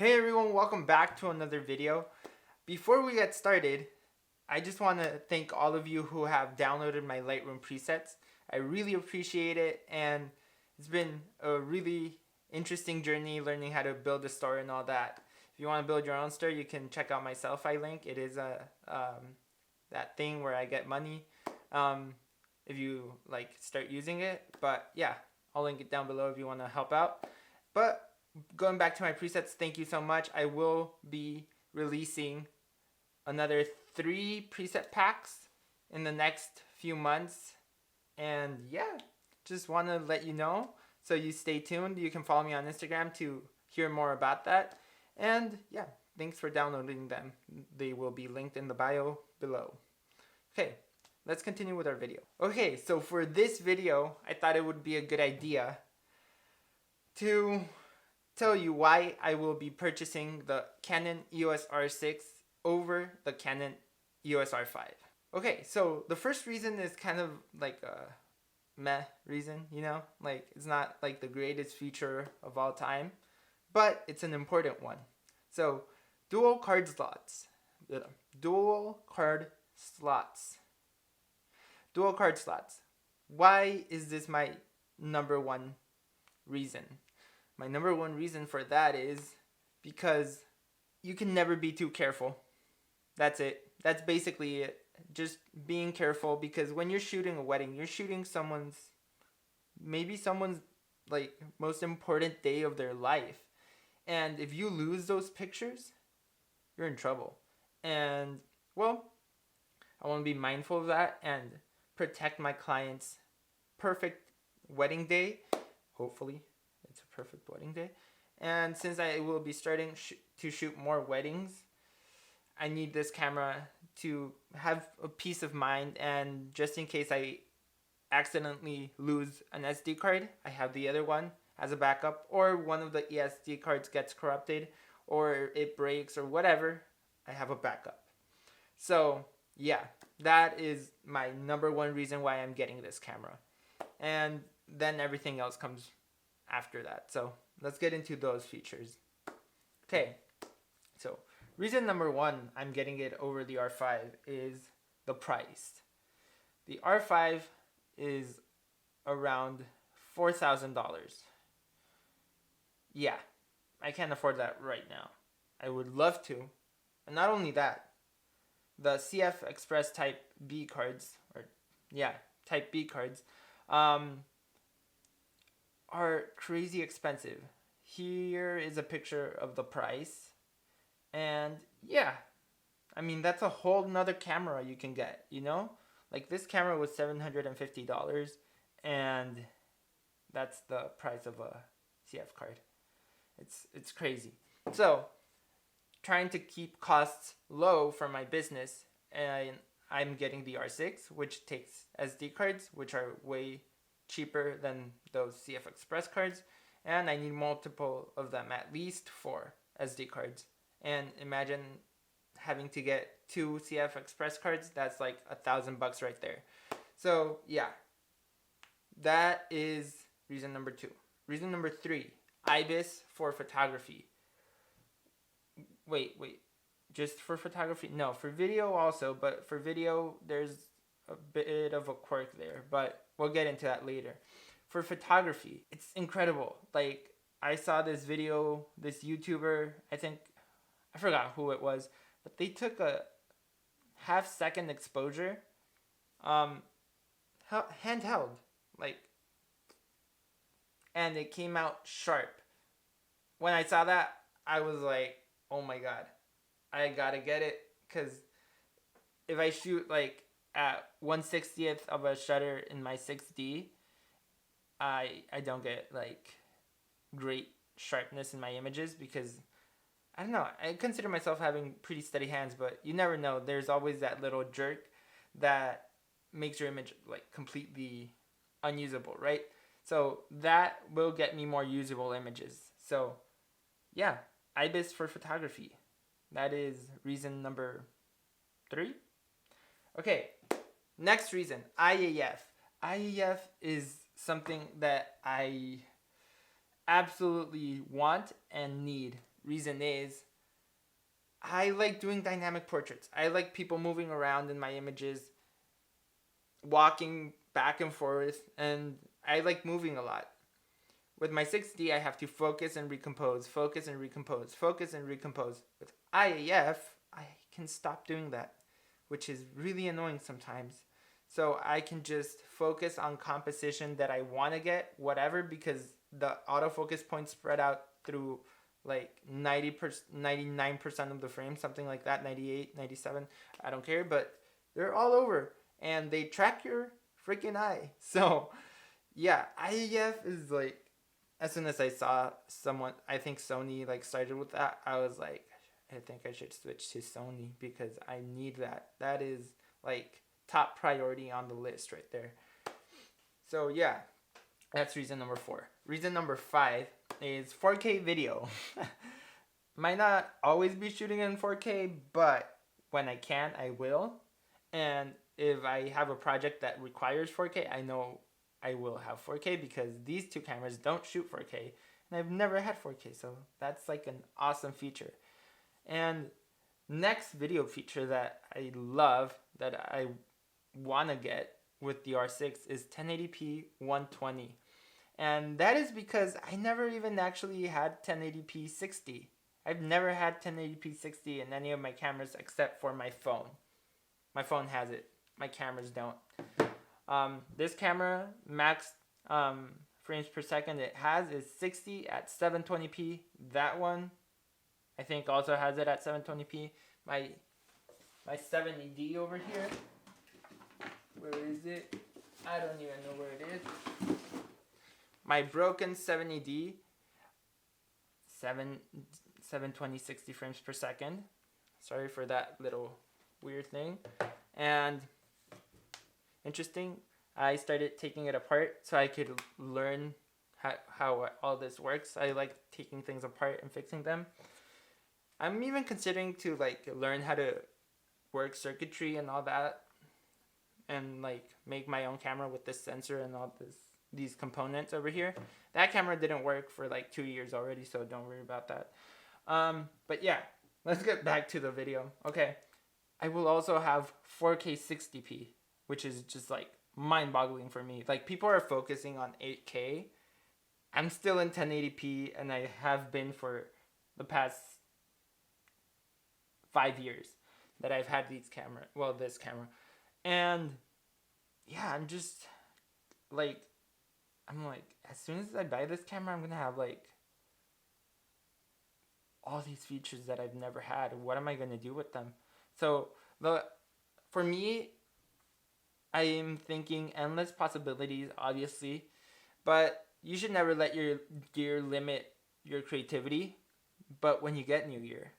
Hey everyone, welcome back to another video. Before we get started, I just want to thank all of you who have downloaded my Lightroom presets. I really appreciate it, and it's been a really interesting journey learning how to build a store and all that. If you want to build your own store, you can check out my Selfie link. It is that thing where I get money if you start using it. But yeah, I'll link it down below if you want to help out. But going back to my presets, thank you so much. I will be releasing another 3 preset packs in the next few months. And yeah, just want to let you know. So you stay tuned. You can follow me on Instagram to hear more about that. And yeah, thanks for downloading them. They will be linked in the bio below. Okay, let's continue with our video. Okay, so for this video, I thought it would be a good idea to tell you why I will be purchasing the Canon EOS R6 over the Canon EOS R5. Okay, so the first reason is kind of like a meh reason, you know? Like, it's not like the greatest feature of all time, but it's an important one. So, dual card slots. Dual card slots. Dual card slots. Why is this my number one reason? My number one reason for that is because you can never be too careful. That's it. That's basically it. Just being careful, because when you're shooting a wedding, you're shooting maybe someone's like most important day of their life. And if you lose those pictures, you're in trouble. And well, I want to be mindful of that and protect my client's perfect wedding day, hopefully. It's a perfect wedding day. And since I will be starting to shoot more weddings, I need this camera to have a peace of mind, and just in case I accidentally lose an SD card, I have the other one as a backup, or one of the SD cards gets corrupted or it breaks or whatever, I have a backup. So yeah, that is my number one reason why I'm getting this camera. And then everything else comes after that. So let's get into those features. Okay, so reason number one I'm getting it over the R5 is the price. The R5 is around $4,000. Yeah, I can't afford that right now. I would love to. And not only that, the CF Express Type B cards, Type B cards, are crazy expensive. Here is a picture of the price. And yeah, I mean, that's a whole nother camera you can get, you know? Like, this camera was $750, and that's the price of a CF card. It's crazy. So, trying to keep costs low for my business, and I'm getting the R6, which takes SD cards, which are way cheaper than those CF Express cards, and I need multiple of them, at least 4 SD cards. And imagine having to get 2 CF Express cards. That's like $1,000 right there. So yeah, that is reason number 2. Reason number 3, IBIS for photography. Wait, just for photography? No, for video also, but for video there's a bit of a quirk there, but we'll get into that later. For photography, it's incredible. Like, I saw this video, this YouTuber, I forgot who it was, but they took a half-second exposure, handheld, and it came out sharp. When I saw that, I was like, oh my god, I gotta get it, because if I shoot like at 1/60th of a shutter in my 6D, I don't get like great sharpness in my images, because I don't know, I consider myself having pretty steady hands, but you never know. There's always that little jerk that makes your image like completely unusable, right? So that will get me more usable images. So yeah, IBIS for photography. That is reason number 3. Okay, next reason, IAF. IAF is something that I absolutely want and need reason is I like doing dynamic portraits. I like people moving around in my images, walking back and forth, and I like moving a lot. With my 6D, I have to focus and recompose, focus and recompose, focus and recompose. With IAF, I can stop doing that, which is really annoying sometimes. So I can just focus on composition that I want to get, whatever, because the autofocus points spread out through like 99% of the frame, something like that, 98, 97, I don't care, but they're all over, and they track your freaking eye. So yeah, IAF is like, as soon as I saw someone, I think Sony like started with that, I was like, I think I should switch to Sony because I need that. That is like top priority on the list right there. So yeah, that's reason number 4. Reason number 5 is 4K video. Might not always be shooting in 4K, but when I can, I will. And if I have a project that requires 4K, I know I will have 4K because these two cameras don't shoot 4K, and I've never had 4K, so that's like an awesome feature. And next video feature that I love, that I want to get with the R6 is 1080p 120. And that is because I never even actually had 1080p 60. I've never had 1080p 60 in any of my cameras except for my phone. My phone has it. My cameras don't. This camera, max frames per second it has is 60 at 720p. That one, I think, also has it at 720p. My 70D over here, where is it? I don't even know where it is. My broken 70D, 720 60 frames per second. Sorry for that little weird thing. And interesting, I started taking it apart so I could learn how all this works. I like taking things apart and fixing them. I'm even considering to like learn how to work circuitry and all that, and like make my own camera with this sensor and all these components over here. That camera didn't work for like 2 years already, so don't worry about that. But yeah, let's get back to the video. Okay, I will also have 4K 60p, which is just like mind-boggling for me. Like, people are focusing on 8K. I'm still in 1080p, and I have been for the past 5 years that I've had this camera. And yeah, I'm like, as soon as I buy this camera, I'm gonna have like all these features that I've never had. What am I gonna do with them? So for me, I am thinking endless possibilities, obviously, but you should never let your gear limit your creativity. But when you get new gear,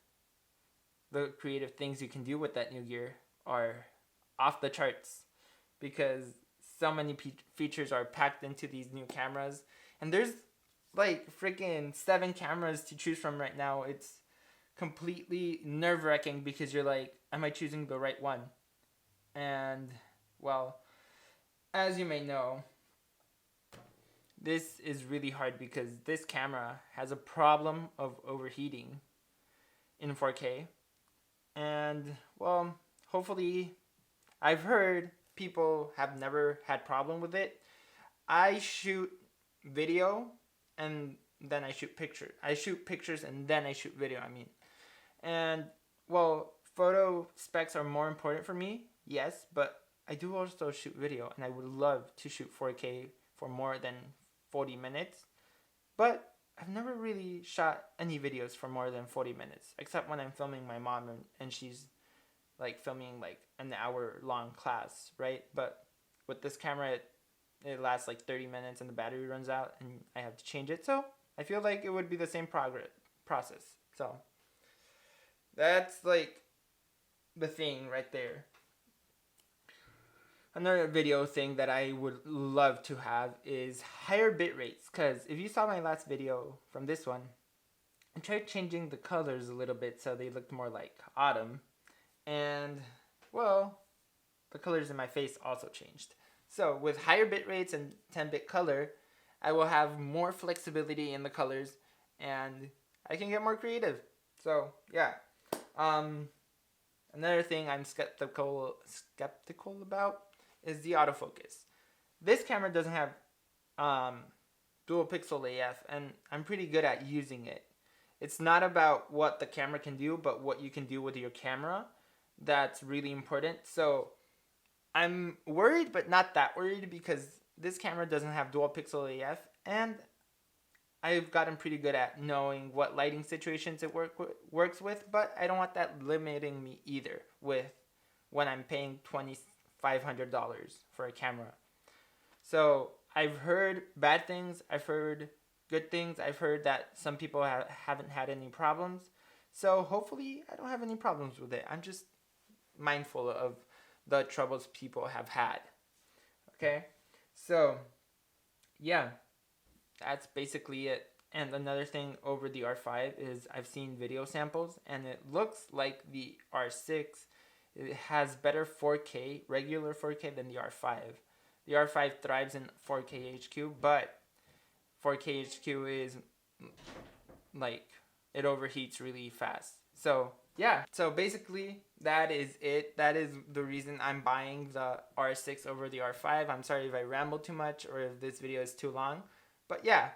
the creative things you can do with that new gear are off the charts, because so many features are packed into these new cameras, and there's like freaking 7 cameras to choose from right now. It's completely nerve-wracking because you're like, am I choosing the right one? And well, as you may know, this is really hard because this camera has a problem of overheating in 4K. And well, hopefully, I've heard people have never had problem with it. I shoot video and then I shoot pictures. I shoot pictures and then I shoot video, And well, photo specs are more important for me, yes, but I do also shoot video, and I would love to shoot 4K for more than 40 minutes. But I've never really shot any videos for more than 40 minutes, except when I'm filming my mom and she's like filming like an hour-long class, right? But with this camera, it lasts like 30 minutes and the battery runs out and I have to change it. So I feel like it would be the same process. So that's like the thing right there. Another video thing that I would love to have is higher bit rates, because if you saw my last video from this one, I tried changing the colors a little bit so they looked more like autumn, and well, the colors in my face also changed. So with higher bit rates and 10-bit color, I will have more flexibility in the colors, and I can get more creative. So yeah. Another thing I'm skeptical about is the autofocus. This camera doesn't have dual pixel AF, and I'm pretty good at using it. It's not about what the camera can do, but what you can do with your camera. That's really important. So I'm worried, but not that worried, because this camera doesn't have dual pixel AF, and I've gotten pretty good at knowing what lighting situations it works with, but I don't want that limiting me either with when I'm paying $2,500 for a camera. So I've heard bad things, I've heard good things, I've heard that some people haven't had any problems. So hopefully I don't have any problems with it. I'm just mindful of the troubles people have had. Okay? So, yeah, that's basically it. And another thing over the R5 is I've seen video samples, and it looks like the R6 it has better 4K, regular 4K, than the R5. The R5 thrives in 4K HQ, but 4K HQ is like, it overheats really fast. So yeah, so basically that is it. That is the reason I'm buying the R6 over the R5. I'm sorry if I ramble too much or if this video is too long. But yeah,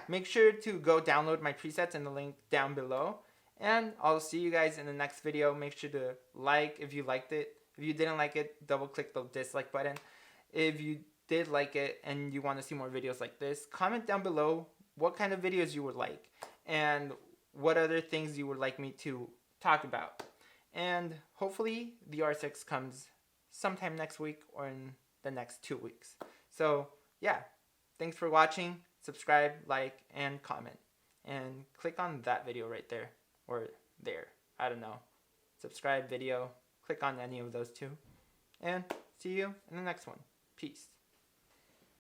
make sure to go download my presets in the link down below. And I'll see you guys in the next video. Make sure to like if you liked it. If you didn't like it, double click the dislike button. If you did like it and you want to see more videos like this, comment down below what kind of videos you would like and what other things you would like me to talk about. And hopefully the R6 comes sometime next week or in the next 2 weeks. So yeah, thanks for watching. Subscribe, like, and comment. And click on that video right there or there. I don't know. Subscribe video. Click on any of those two. And see you in the next one. Peace.